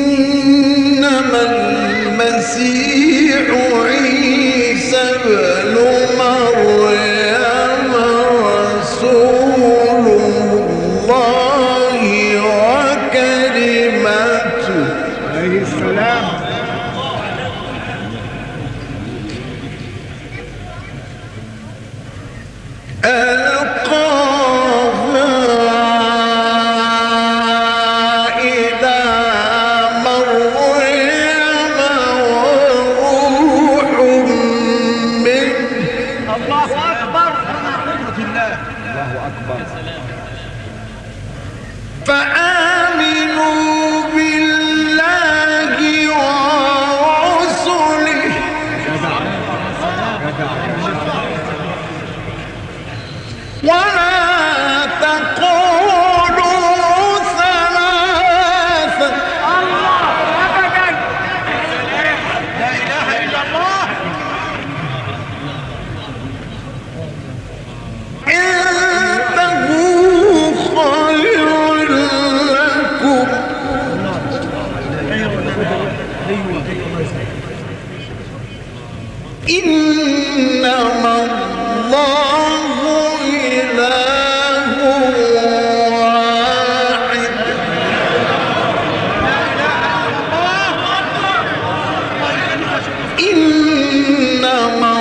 إنما المسيح عيسى ابن مريم رسول الله وكلمته عليه السلام فآمنوا بالله ورسله ولا تقولوا ثلاثة أبدا لا إله إلا الله إنما الله إله واحد إنما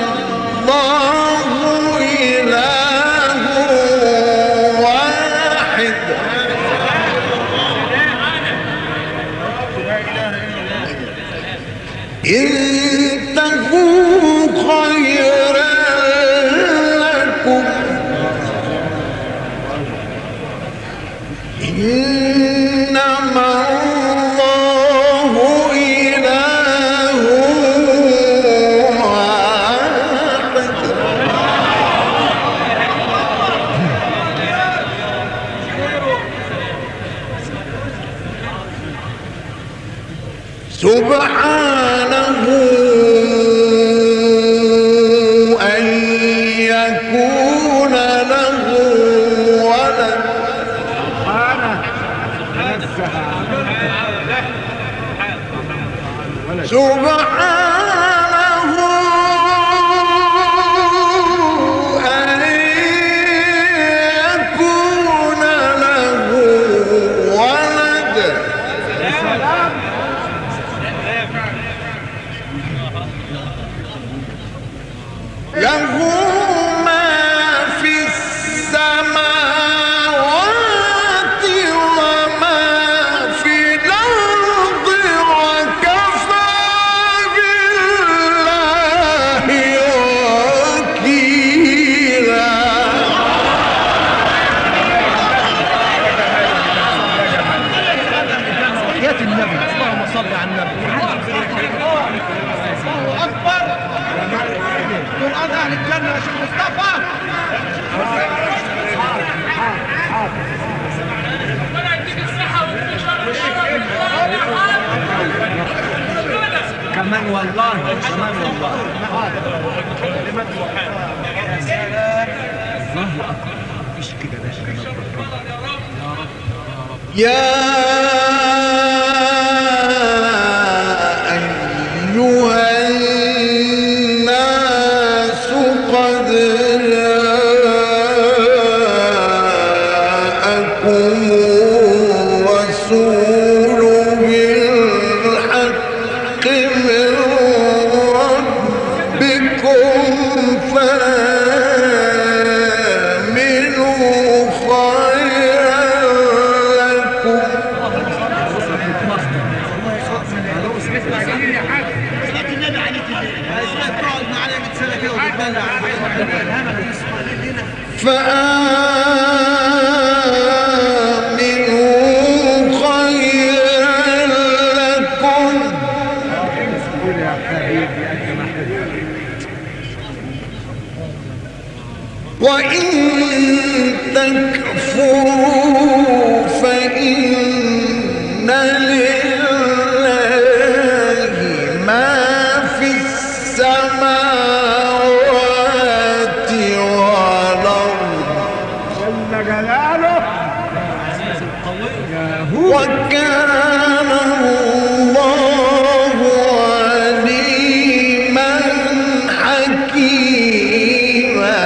الله إله واحد انتهوا خيرا لكم إنما الله إله واحد سبحانه أن يكون له ولد سبحانه أن يكون له ولد له ما في السماوات وما في الأرض وكفى بالله وكيلا يا النبي اللهم صل على النبي الله أكبر قرآن أهل الجنة يا شيخ مصطفى ربنا يديك الصحة كمان والله كمان والله الله أكبر مفيش كده ده يا أيها الناس قد جاءكم الرسول بالحق من ربكم فآمنوا خيرا لكم فآمنوا خيرا لكم وإن تكفروا فإن لله ما في السماوات والأرض جل جلاله وكان الله عليما حكيما.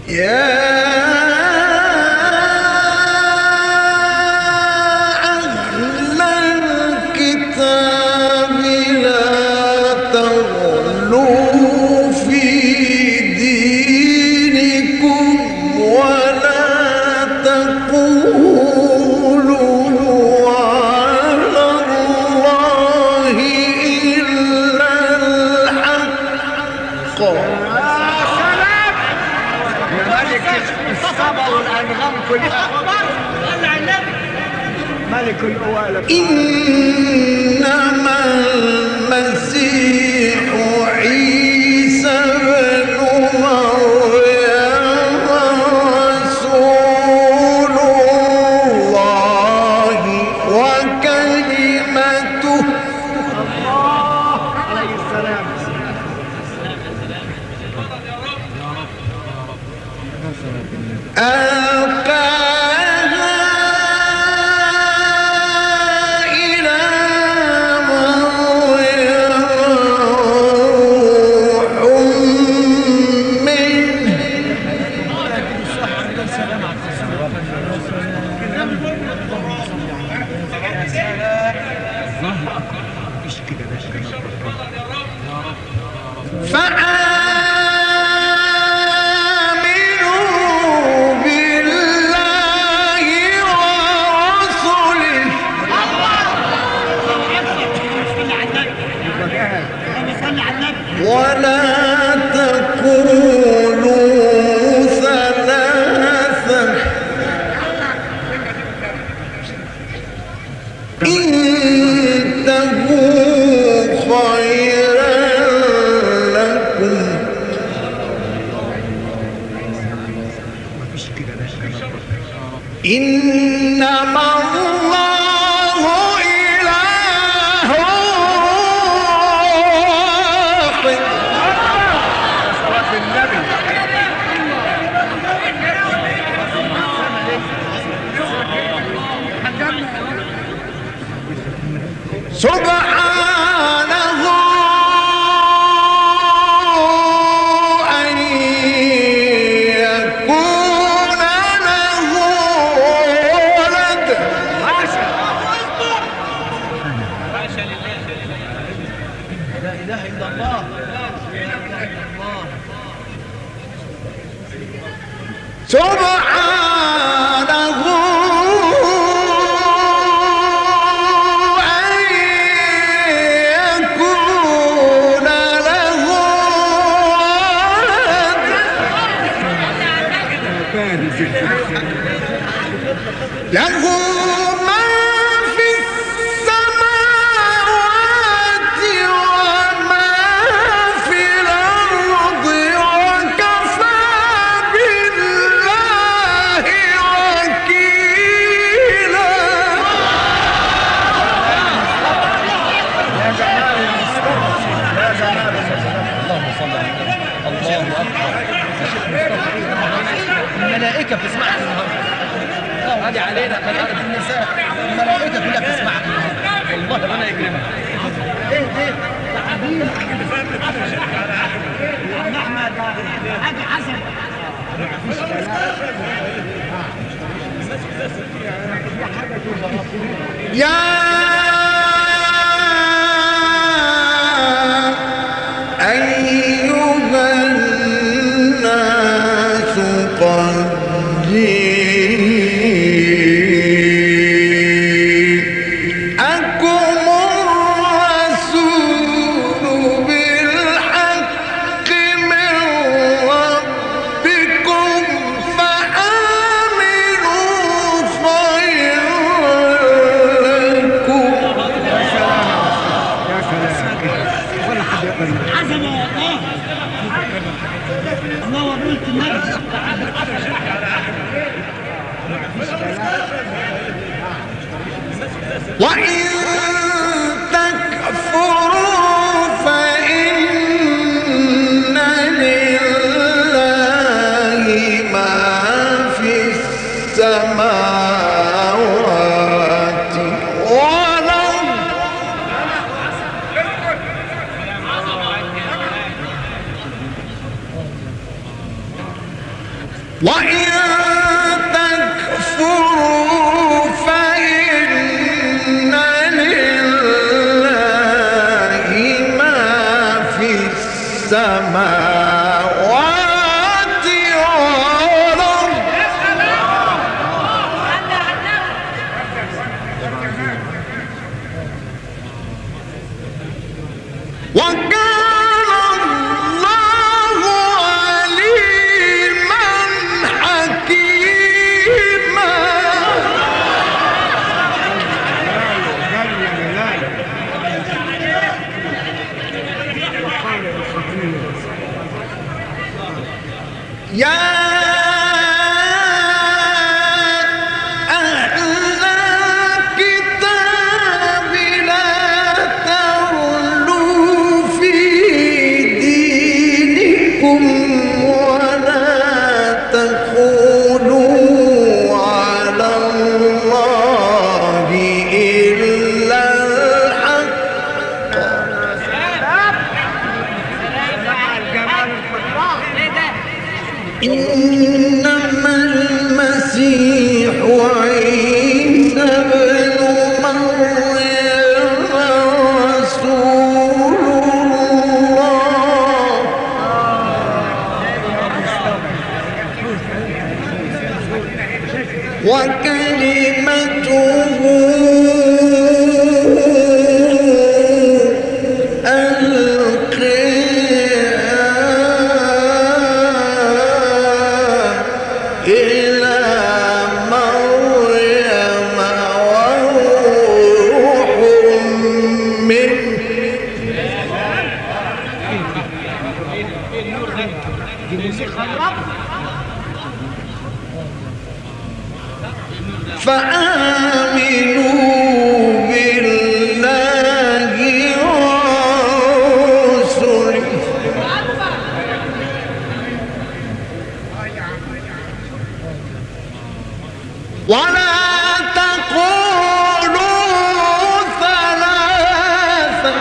يا أهل الكتاب لا تغلوا في دينكم ولا تقولوا على الله إلا الحق. الصبا والأنغام كلها ملك الأوالة. إنما المسيح عيسى بن مريم رسول الله وكلمته الله عليه السلام. ألقاها إلى مريم روح منه فآمنوا بالله ورسله ولا تقولوا ثلاثة انتهوا خيرا لكم إنما الله إله واحد صلاة النبي. سبحانه أن يكون له ولد لا إله إلا الله. سبحانه أن يكون له ولد له ما في السماوات وما في الأرض وكفى بالله وكيلا. يا جمال المصطفى يا جمال اللهم صل على النبي. الله أكبر. الملائكة بتسمعك النهارده. هادي علينا كالأرض النساء. الملائكة كلها بتسمعك النهارده. والله ربنا يكرمك. ايه يا حبيبي يا احمد حاجة حسن. يا أيها الناس قد جئتكم وإن تكفروا فإن لله ما في السماوات والأرض وإن تكفروا فإن لله ما في السماوات والأرض وكان الله عليما حكيما. يا أهل الكتاب لا تغلوا في دينكم ولا تقولوا على الله إلا الحق إنما المسيح عيسى ابن مريم رسول الله وكلمته إلى مريم وروح منه فآمنوا بالله ورسله ولا تقولوا ثلاثة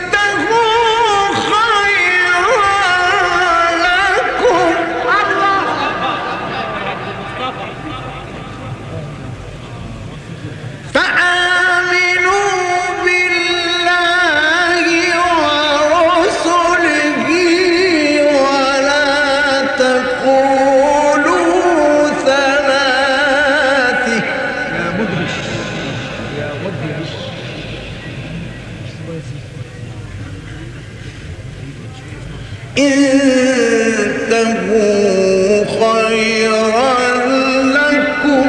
انتهوا خيرا لكم فآمنوا بالله ورسله ولا تقولوا ثلاثة يا مدهش يا مدهش انتهوا خيرا لكم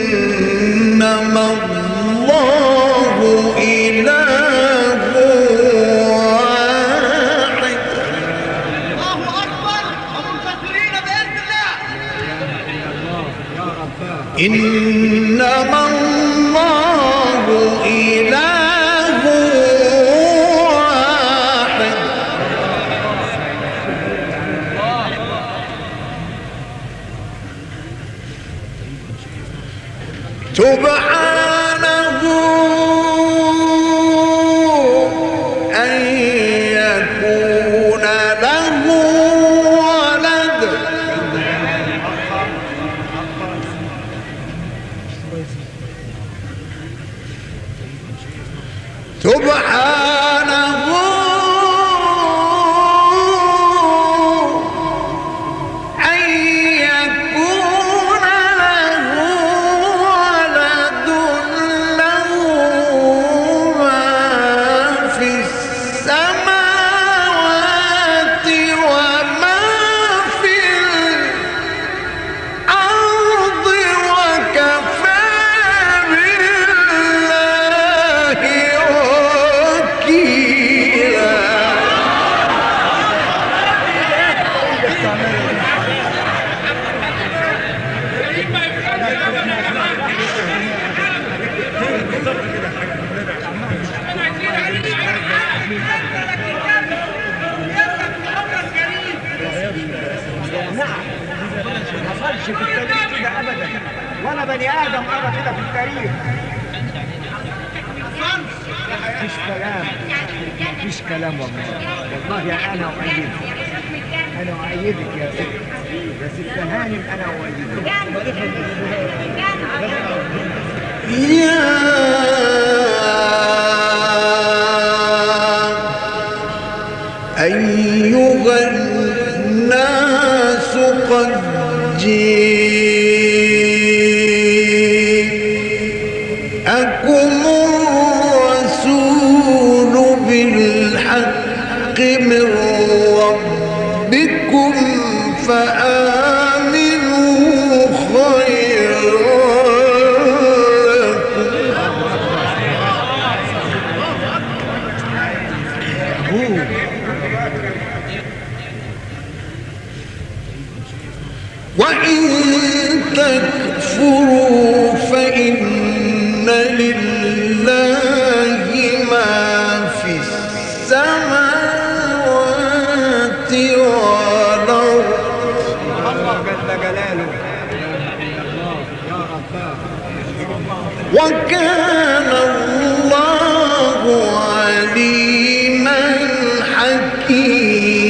إنما الله إله واحد. الله أكبر ومنتصرين بإذن الله. إنما الله إله واحد سبحانه أن يكون له ولد سبحانه أن يكون له ولد له ما في السماوات وما في الأرض وكفى بالله ولا بني ادم قرا كده في التاريخ. مفيش كلام، مفيش كلام والله انا اؤيدك، انا اؤيدك يا ست هانم، انا اؤيدك. يا أيها الناس قد جاءكم الرسول بالحق من ربكم فآمنوا خيرا لكم. وإن تكفروا فإن لله ما في السماوات والأرض جل جلاله. وكان الله عليما حكيما.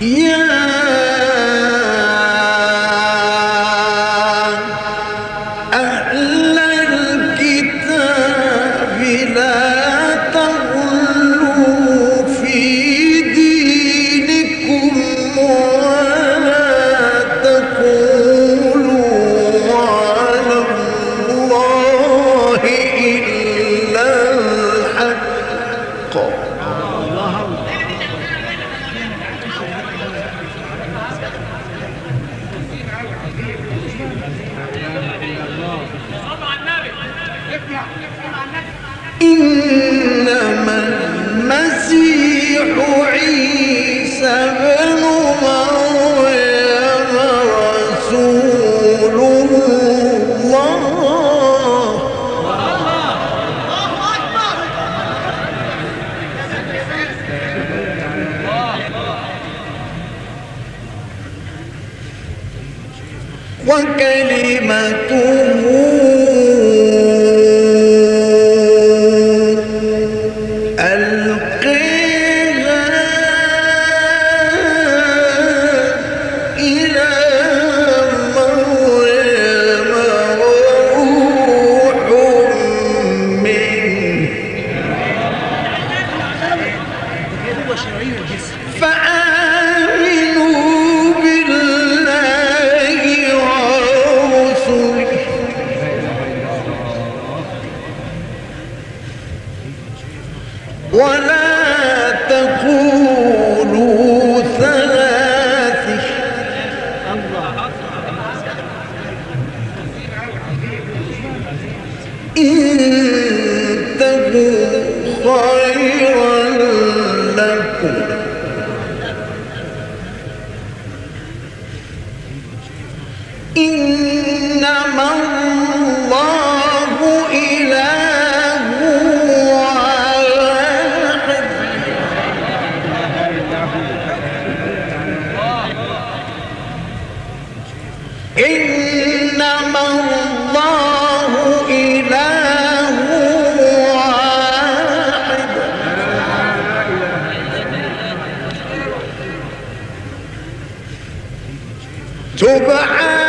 يا أهل الكتاب لا تغلوا في دينكم ولا تقولوا على الله إلا الحق. إنما المسيح عيسى بن مريم رسول الله وكلمته فآمنوا بالله ورسله ولا تقولوا ثلاث انتهوا خيرا لكم. إنما الله إله واحد إنما الله إله واحد سبحانه